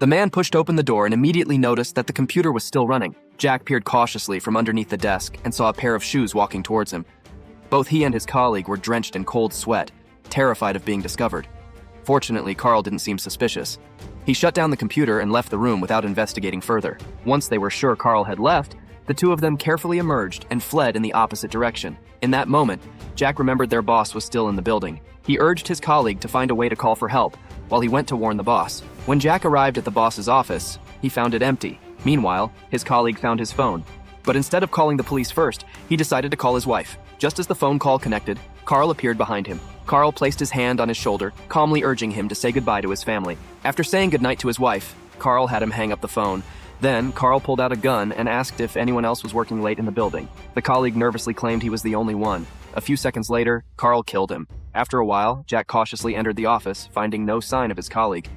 The man pushed open the door and immediately noticed that the computer was still running. Jack peered cautiously from underneath the desk and saw a pair of shoes walking towards him. Both he and his colleague were drenched in cold sweat, terrified of being discovered. Fortunately, Carl didn't seem suspicious. He shut down the computer and left the room without investigating further. Once they were sure Carl had left, the two of them carefully emerged and fled in the opposite direction. In that moment, Jack remembered their boss was still in the building. He urged his colleague to find a way to call for help, while he went to warn the boss. When Jack arrived at the boss's office, he found it empty. Meanwhile, his colleague found his phone. But instead of calling the police first, he decided to call his wife. Just as the phone call connected, Carl appeared behind him. Carl placed his hand on his shoulder, calmly urging him to say goodbye to his family. After saying goodnight to his wife, Carl had him hang up the phone. Then, Carl pulled out a gun and asked if anyone else was working late in the building. The colleague nervously claimed he was the only one. A few seconds later, Carl killed him. After a while, Jack cautiously entered the office, finding no sign of his colleague.